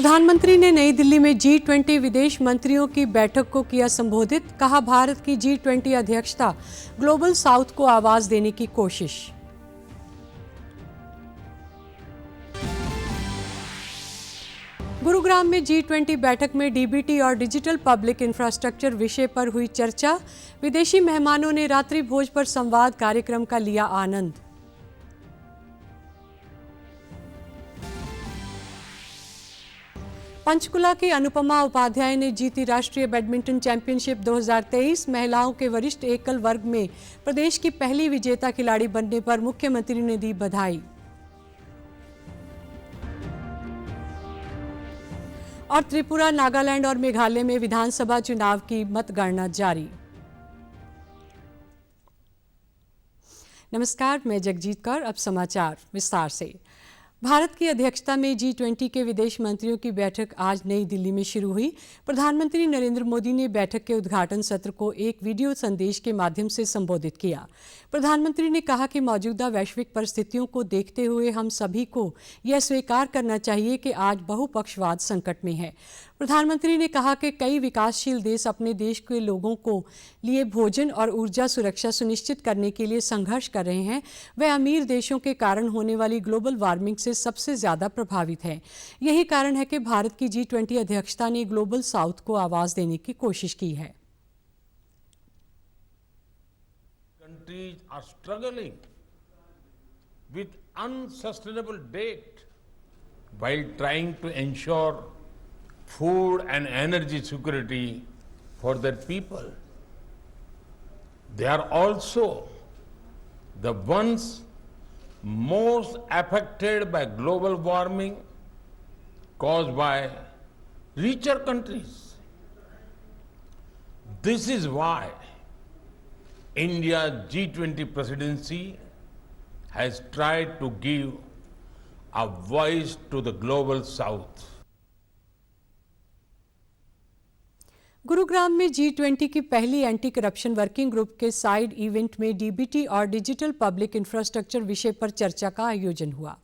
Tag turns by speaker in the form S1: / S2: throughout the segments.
S1: प्रधानमंत्री ने नई दिल्ली में G20 विदेश मंत्रियों की बैठक को किया संबोधित। कहा, भारत की G20 अध्यक्षता ग्लोबल साउथ को आवाज देने की कोशिश। गुरुग्राम में G20 बैठक में डीबीटी और डिजिटल पब्लिक इंफ्रास्ट्रक्चर विषय पर हुई चर्चा। विदेशी मेहमानों ने रात्रि भोज पर संवाद कार्यक्रम का लिया आनंद। पंचकुला की अनुपमा उपाध्याय ने जीती राष्ट्रीय बैडमिंटन चैंपियनशिप 2023। महिलाओं के वरिष्ठ एकल वर्ग में प्रदेश की पहली विजेता खिलाड़ी बनने पर मुख्यमंत्री ने दी बधाई। और त्रिपुरा, नागालैंड और मेघालय में विधानसभा चुनाव की मतगणना जारी। नमस्कार, मैं जगजीत कौर। अब समाचार विस्तार से। भारत की अध्यक्षता में G20 के विदेश मंत्रियों की बैठक आज नई दिल्ली में शुरू हुई। प्रधानमंत्री नरेंद्र मोदी ने बैठक के उद्घाटन सत्र को एक वीडियो संदेश के माध्यम से संबोधित किया। प्रधानमंत्री ने कहा कि मौजूदा वैश्विक परिस्थितियों को देखते हुए हम सभी को यह स्वीकार करना चाहिए कि आज बहुपक्षवाद संकट में है। प्रधानमंत्री ने कहा कि कई विकासशील देश अपने देश के लोगों को लिए भोजन और ऊर्जा सुरक्षा सुनिश्चित करने के लिए संघर्ष कर रहे हैं। वे अमीर देशों के कारण होने वाली ग्लोबल वार्मिंग से सबसे ज्यादा प्रभावित हैं। यही कारण है कि भारत की G20 अध्यक्षता ने ग्लोबल साउथ को आवाज देने की कोशिश की है।
S2: Countries are struggling with unsustainable debt while trying to ensure food and energy security for their people. They are also the ones most affected by global warming caused by richer countries. This is why India's G20 presidency has tried to give a voice to the global south.
S1: Gurugram में G20 की पहली anti corruption working group के side event में DBT और digital public infrastructure विषय पर चर्चा का आयोजन हुआ।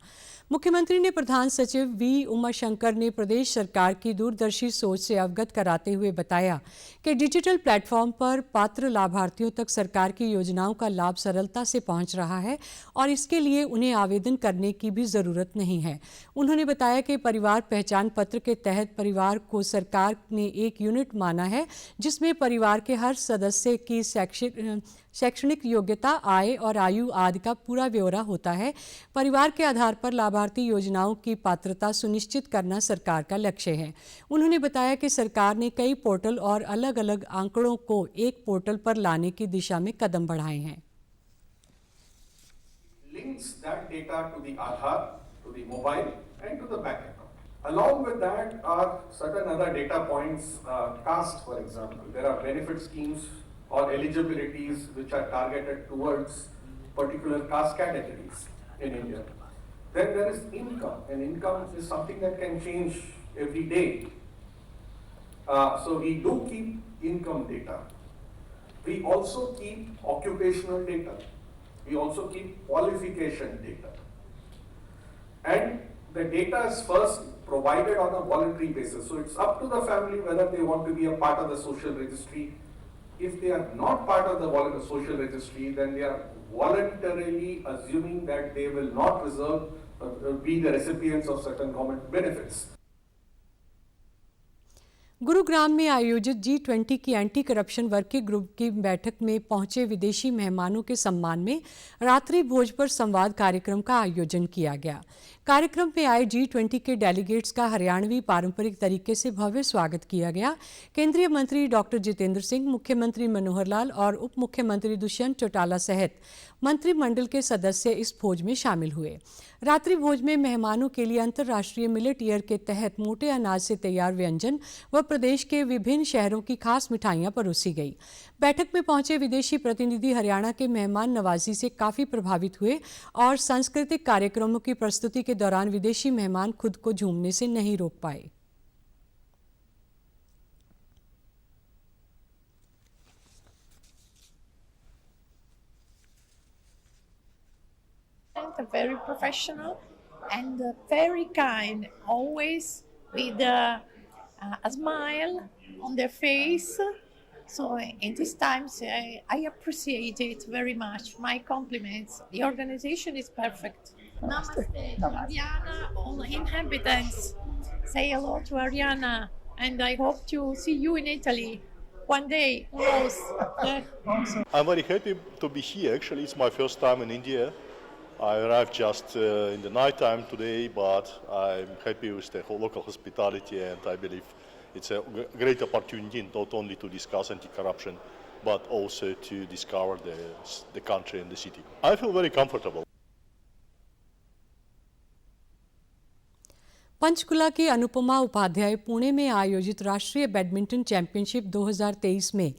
S1: मुख्यमंत्री ने प्रधान सचिव वी उमाशंकर ने प्रदेश सरकार की दूरदर्शी सोच से अवगत कराते हुए बताया कि डिजिटल प्लेटफॉर्म पर पात्र लाभार्थियों तक सरकार की योजनाओं का लाभ सरलता से पहुंच रहा है और इसके लिए उन्हें आवेदन करने की भी जरूरत नहीं है। उन्होंने बताया कि परिवार पहचान पत्र के तहत परिवार को सरकार ने एक यूनिट माना है, जिसमें परिवार के हर सदस्य की शैक्षणिक योग्यता, आय और आयु आदि का पूरा ब्यौरा होता है। परिवार के आधार पर लाभार्थी योजनाओं की पात्रता सुनिश्चित करना सरकार का लक्ष्य है। उन्होंने बताया कि सरकार ने कई पोर्टल और अलग-अलग आंकड़ों को एक पोर्टल पर लाने की दिशा में कदम बढ़ाए हैं।
S3: Links that data to the Aadhaar, to the mobile and to the bank account. Along with that are certain other data points, caste for example. There are benefit schemes or eligibilities which are targeted towards particular caste categories in India. Then there is income, and income is something that can change every day. So we do keep income data. We also keep occupational data. We also keep qualification data. And the data is first provided on a voluntary basis. So it's up to the family whether they want to be a part of the social registry. If they are not part of the social registry, then they are voluntarily assuming that they will not be the recipients of certain government benefits.
S1: Gurugram में आयोजित G20 की anti corruption working group की बैठक में पहुंचे विदेशी मेहमानों के सम्मान में रात्रि भोज पर संवाद कार्यक्रम का आयोजन किया गया। कार्यक्रम में आए G20 के डेलीगेट्स का हरियाणवी पारंपरिक तरीके से भव्य स्वागत किया गया। केंद्रीय मंत्री डॉक्टर जितेंद्र सिंह, मुख्यमंत्री मनोहर लाल और उप मुख्यमंत्री दुष्यंत चौटाला सहित मंत्रिमंडल के सदस्य इस भोज में शामिल हुए। रात्रि भोज में मेहमानों के लिए अंतर्राष्ट्रीय मिलेट ईयर के तहत मोटे अनाज से तैयार व्यंजन व प्रदेश के विभिन्न शहरों की खास मिठाइयां परोसी गई। बैठक में पहुंचे विदेशी प्रतिनिधि हरियाणा के मेहमान नवाजी से काफी प्रभावित हुए और सांस्कृतिक कार्यक्रमों की प्रस्तुति के दौरान विदेशी मेहमान खुद को झूमने से नहीं रोक पाए।
S4: Very professional and very kind, always with a smile on their face. So in these times, I appreciate it very much. My compliments. The organization is perfect. Namaste to Ariana, all inhabitants. Say hello to Ariana, and I hope to see you in Italy one day. Who knows? Yeah.
S5: I'm very happy to be here. Actually, it's my first time in India. I arrived just in the night time today, but I'm happy with the whole local hospitality, and I believe it's a great opportunity not only to discuss anti-corruption, but also to discover the country and the city. I feel very comfortable.
S1: Panchkula की अनुपमा उपाध्याय पुणे में आयोजित राष्ट्रीय badminton championship 2023 में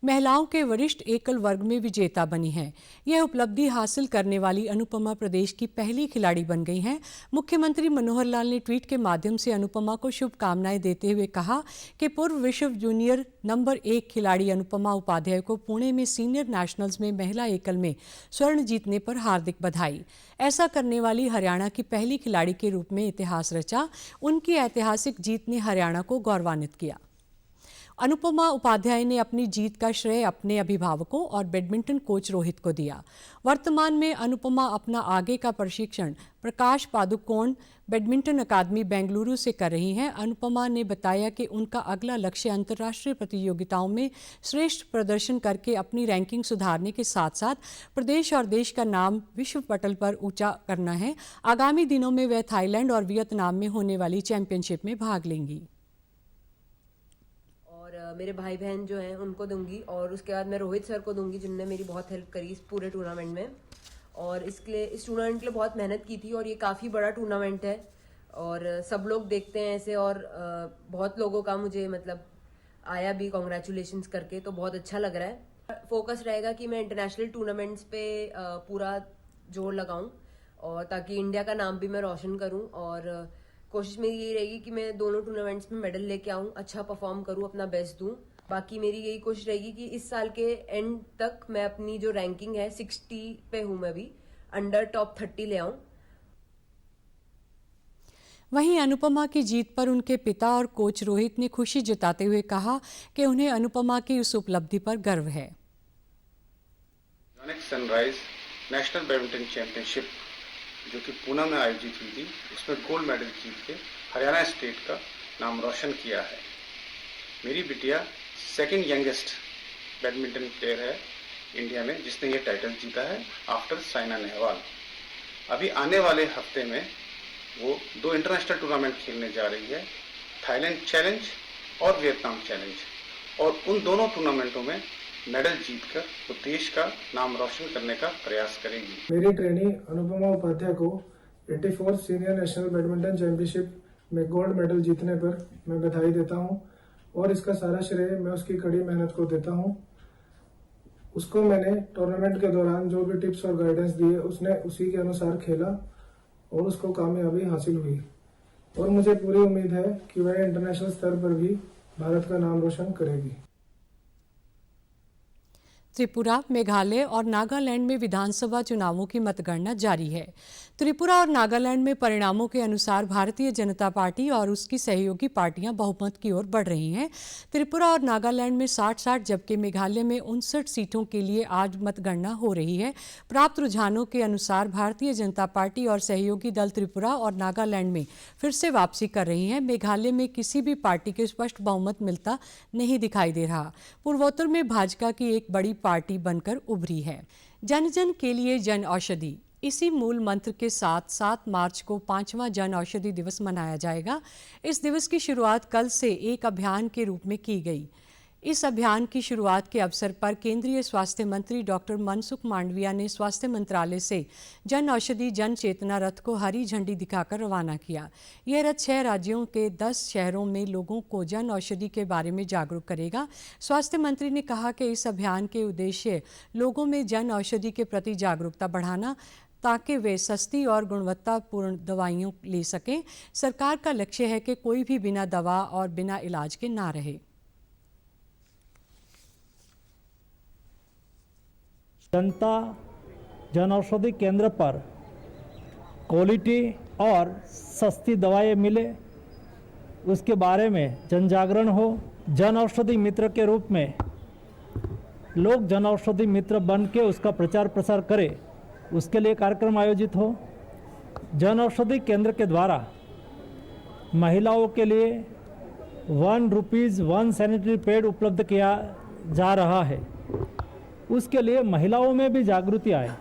S1: महिलाओं के वरिष्ठ एकल वर्ग में विजेता बनी हैं। यह उपलब्धि हासिल करने वाली अनुपमा प्रदेश की पहली खिलाड़ी बन गई हैं। मुख्यमंत्री मनोहर लाल ने ट्वीट के माध्यम से अनुपमा को शुभकामनाएं देते हुए कहा कि पूर्व विश्व जूनियर नंबर 1 खिलाड़ी अनुपमा उपाध्याय को पुणे में सीनियर नेशनल्स में महिला एकल में स्वर्ण जीतने पर हार्दिक बधाई। ऐसा करने वाली हरियाणा की पहली खिलाड़ी के रूप में इतिहास रचा। उनकी ऐतिहासिक जीत ने हरियाणा को गौरवान्वित किया। अनुपमा उपाध्याय ने अपनी जीत का श्रेय अपने अभिभावकों और बैडमिंटन कोच रोहित को दिया। वर्तमान में अनुपमा अपना आगे का प्रशिक्षण प्रकाश पादुकोण बैडमिंटन अकादमी बेंगलुरु से कर रही हैं। अनुपमा ने बताया कि उनका अगला लक्ष्य अंतर्राष्ट्रीय प्रतियोगिताओं में श्रेष्ठ प्रदर्शन करके अपनी रैंकिंग सुधारने के साथ साथ प्रदेश और देश का नाम विश्व पटल पर ऊंचा करना है। आगामी दिनों में वे थाईलैंड और वियतनाम में होने वाली चैंपियनशिप में भाग लेंगी।
S6: मेरे भाई बहन जो हैं उनको दूंगी और उसके बाद मैं रोहित सर को दूंगी जिनने मेरी बहुत हेल्प करी इस पूरे टूर्नामेंट में। और इस टूर्नामेंट के लिए बहुत मेहनत की थी और ये काफ़ी बड़ा टूर्नामेंट है और सब लोग देखते हैं ऐसे और बहुत लोगों का मुझे मतलब आया भी कॉन्ग्रेचुलेशंस करके, तो बहुत अच्छा लग रहा है। फोकस रहेगा कि मैं इंटरनेशनल टूर्नामेंट्स पे पूरा जोर लगाऊं और ताकि इंडिया का नाम भी मैं रोशन करूं और कोशिश मेरी यही रहेगी कि मैं दोनों टूर्नामेंट्स में मेडल लेके आऊँ, अच्छा परफॉर्म करूँ, अपना बेस्ट दूँ। बाकी मेरी यही कोशिश रहेगी कि इस साल के एंड तक मैं अपनी जो रैंकिंग है 60 पे हूँ, मैं भी अंडर टॉप 30 ले आऊँ।
S1: वहीं अनुपमा की जीत पर उनके पिता और कोच रोहित ने खुशी जताते हुए कहा कि उन्हें अनुपमा की उस उपलब्धि पर गर्व है।
S7: सनराइज नेशनल बैडमिंटन चैंपियनशिप जो कि पुणे में आयोजित हुई थी, उसमें गोल्ड मेडल जीत के हरियाणा स्टेट का नाम रोशन किया है। मेरी बिटिया सेकंड यंगेस्ट बैडमिंटन प्लेयर है इंडिया में जिसने ये टाइटल जीता है आफ्टर साइना नेहवाल। अभी आने वाले हफ्ते में वो 2 इंटरनेशनल टूर्नामेंट खेलने जा रही है, थाईलैंड चैलेंज और वियतनाम चैलेंज, और उन दोनों टूर्नामेंटों में मेडल जीतकर वो देश का नाम रोशन करने का प्रयास करेगी।
S8: मेरी ट्रेनी अनुपमा उपाध्याय को 84 सीनियर नेशनल बैडमिंटन चैंपियनशिप में गोल्ड मेडल जीतने पर मैं बधाई देता हूं और इसका सारा श्रेय मैं उसकी कड़ी मेहनत को देता हूं। उसको मैंने टूर्नामेंट के दौरान जो भी टिप्स और गाइडेंस दिए उसने उसी के अनुसार खेला और उसको कामयाबी हासिल हुई और मुझे पूरी उम्मीद है कि वह इंटरनेशनल स्तर पर भी भारत का नाम रोशन करेगी।
S1: त्रिपुरा, मेघालय और नागालैंड में विधानसभा चुनावों की मतगणना जारी है। त्रिपुरा और नागालैंड में परिणामों के अनुसार भारतीय जनता पार्टी और उसकी सहयोगी पार्टियां बहुमत की ओर बढ़ रही हैं। त्रिपुरा और नागालैंड में 60-60 जबकि मेघालय में 59 सीटों के लिए आज मतगणना हो रही है। प्राप्त रुझानों के अनुसार भारतीय जनता पार्टी और सहयोगी दल त्रिपुरा और नागालैंड में फिर से वापसी कर रही हैं। मेघालय में किसी भी पार्टी के स्पष्ट बहुमत मिलता नहीं दिखाई दे रहा। पूर्वोत्तर में भाजपा की एक बड़ी पार्टी बनकर उभरी है। जन जन के लिए जन औषधि, इसी मूल मंत्र के साथ 7 मार्च को 5वां जन औषधि दिवस मनाया जाएगा। इस दिवस की शुरुआत कल से एक अभियान के रूप में की गई। इस अभियान की शुरुआत के अवसर पर केंद्रीय स्वास्थ्य मंत्री डॉक्टर मनसुख मांडविया ने स्वास्थ्य मंत्रालय से जन औषधि जन चेतना रथ को हरी झंडी दिखाकर रवाना किया। यह रथ 6 राज्यों के 10 शहरों में लोगों को जन औषधि के बारे में जागरूक करेगा। स्वास्थ्य मंत्री ने कहा कि इस अभियान के उद्देश्य लोगों में जन औषधि के प्रति जागरूकता बढ़ाना ताकि वे सस्ती और गुणवत्तापूर्ण दवाइयाँ ले सकें। सरकार का लक्ष्य है कि कोई भी बिना दवा और बिना इलाज के ना रहे।
S9: जनता जन औषधि केंद्र पर क्वालिटी और सस्ती दवाएं मिले, उसके बारे में जन जागरण हो। जन औषधि मित्र के रूप में लोग जन औषधि मित्र बन के उसका प्रचार प्रसार करें, उसके लिए कार्यक्रम आयोजित हो। जन औषधि केंद्र के द्वारा महिलाओं के लिए ₹1 सैनिटरी पैड उपलब्ध किया जा रहा है, उसके लिए महिलाओं में भी जागृति आए।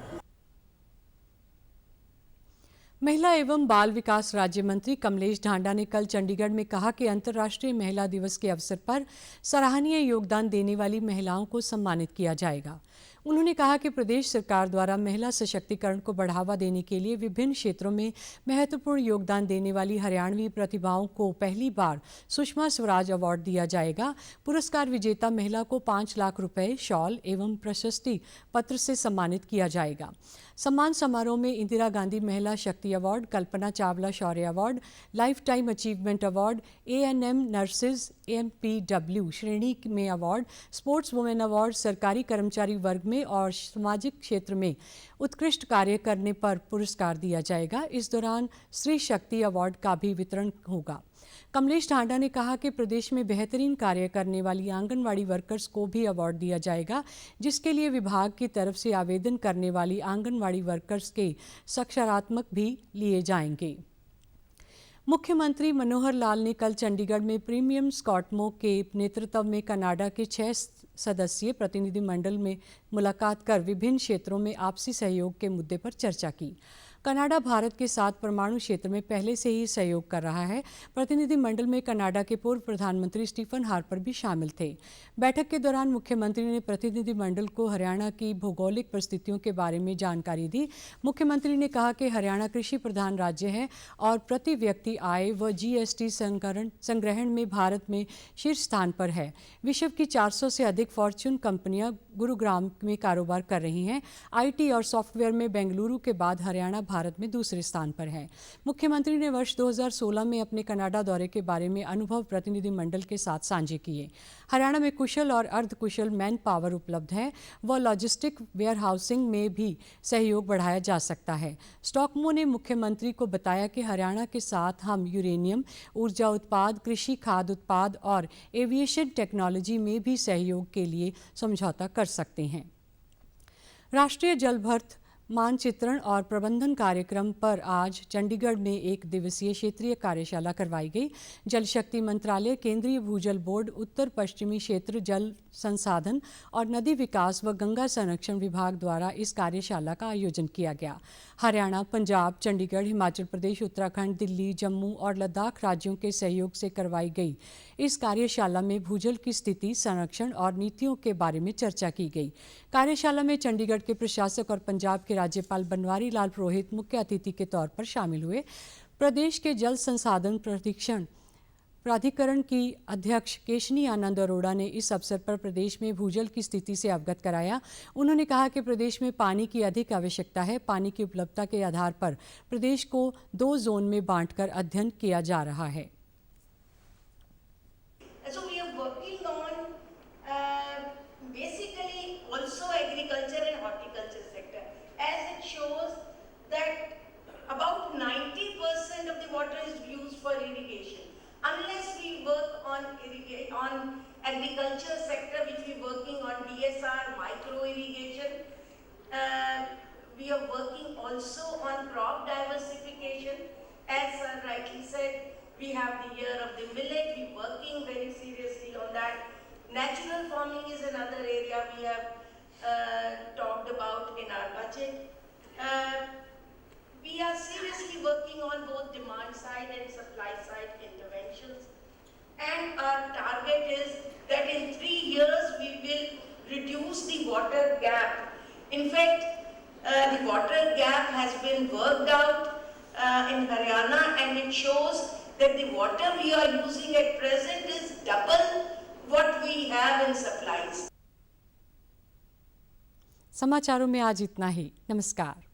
S1: महिला एवं बाल विकास राज्य मंत्री कमलेश ढांडा ने कल चंडीगढ़ में कहा कि अंतर्राष्ट्रीय महिला दिवस के अवसर पर सराहनीय योगदान देने वाली महिलाओं को सम्मानित किया जाएगा। उन्होंने कहा कि प्रदेश सरकार द्वारा महिला सशक्तिकरण को बढ़ावा देने के लिए विभिन्न क्षेत्रों में महत्वपूर्ण योगदान देने वाली हरियाणवी प्रतिभाओं को पहली बार सुषमा स्वराज अवार्ड दिया जाएगा। पुरस्कार विजेता महिला को 5 लाख रुपए, शॉल एवं प्रशस्ति पत्र से सम्मानित किया जाएगा। सम्मान समारोह में Indira Gandhi Mahila Shakti award, Kalpana Chawla Shaurya award, lifetime achievement award, ANM nurses MPW श्रेणी में अवार्ड, स्पोर्ट्स वुमेन अवार्ड, सरकारी कर्मचारी वर्ग में और सामाजिक क्षेत्र में उत्कृष्ट कार्य करने पर पुरस्कार दिया जाएगा। इस दौरान स्त्री शक्ति अवार्ड का भी वितरण होगा। कमलेश ढांडा ने कहा कि प्रदेश में बेहतरीन कार्य करने वाली आंगनवाड़ी वर्कर्स को भी अवार्ड दिया जाएगा, जिसके लिए विभाग की तरफ से आवेदन करने वाली आंगनवाड़ी वर्कर्स के साक्षात्कार भी लिए जाएंगे। मुख्यमंत्री मनोहर लाल ने कल चंडीगढ़ में प्रीमियम स्कॉटमो के नेतृत्व में कनाडा के 6 सदस्यीय प्रतिनिधिमंडल में मुलाकात कर विभिन्न क्षेत्रों में आपसी सहयोग के मुद्दे पर चर्चा की। कनाडा भारत के साथ परमाणु क्षेत्र में पहले से ही सहयोग कर रहा है। प्रतिनिधिमंडल में कनाडा के पूर्व प्रधानमंत्री स्टीफन हार्पर भी शामिल थे। बैठक के दौरान मुख्यमंत्री ने प्रतिनिधिमंडल को हरियाणा की भौगोलिक परिस्थितियों के बारे में जानकारी दी। मुख्यमंत्री ने कहा कि हरियाणा कृषि प्रधान राज्य है और प्रति व्यक्ति आय व GST संग्रहण में भारत में शीर्ष स्थान पर है। विश्व की 400 से अधिक फॉर्च्यून कंपनियां गुरुग्राम में कारोबार कर रही हैं। IT और सॉफ्टवेयर में बेंगलुरु के बाद हरियाणा भारत में दूसरे स्थान पर है। मुख्यमंत्री ने वर्ष 2016 में अपने कनाडा दौरे के बारे में अनुभव प्रतिनिधिमंडल के साथ साझे किए। हरियाणा में कुशल और अर्धकुशल मैन पावर उपलब्ध है व लॉजिस्टिक वेयरहाउसिंग में भी सहयोग बढ़ाया जा सकता है। स्टॉकमो ने मुख्यमंत्री को बताया कि हरियाणा के साथ हम यूरेनियम, ऊर्जा उत्पाद, कृषि खाद्य उत्पाद और एविएशन टेक्नोलॉजी में भी सहयोग के लिए समझौता कर सकते हैं। राष्ट्रीय जलभर्त मानचित्रण और प्रबंधन कार्यक्रम पर आज चंडीगढ़ में 1 दिवसीय क्षेत्रीय कार्यशाला करवाई गई। जल शक्ति मंत्रालय, केंद्रीय भूजल बोर्ड, उत्तर पश्चिमी क्षेत्र जल संसाधन और नदी विकास व गंगा संरक्षण विभाग द्वारा इस कार्यशाला का आयोजन किया गया। हरियाणा, पंजाब, चंडीगढ़, हिमाचल प्रदेश, उत्तराखंड, दिल्ली, जम्मू और लद्दाख राज्यों के सहयोग से करवाई गई इस कार्यशाला में भूजल की स्थिति, संरक्षण और नीतियों के बारे में चर्चा की गई। कार्यशाला में चंडीगढ़ के प्रशासक और पंजाब के राज्यपाल बनवारी लाल पुरोहित मुख्य अतिथि के तौर पर शामिल हुए। प्रदेश के जल संसाधन प्राधिकरण की अध्यक्ष केशनी आनंद अरोड़ा ने इस अवसर पर प्रदेश में भूजल की स्थिति से अवगत कराया। उन्होंने कहा कि प्रदेश में पानी की अधिक आवश्यकता है। पानी की उपलब्धता के आधार पर प्रदेश को 2 जोन में बांटकर अध्ययन किया जा रहा है।
S10: So we are working on basically also agriculture and horticulture sector, as it shows that about 90% of the water is used for irrigation. Unless we work on agriculture sector, which we are working on DSR, micro irrigation, we are working also on crop diversification. As sir rightly said, we have the year of the millet. We are working very seriously on that. Natural farming is another area we have talked about in our budget. We are seriously working on both demand side and supply side interventions. And our target is that in 3 years we will reduce the water gap. In fact, the water gap has been worked out in Haryana, and it shows that the water we are using at present is double what we have in supplies.
S1: समाचारों में आज इतना ही। नमस्कार।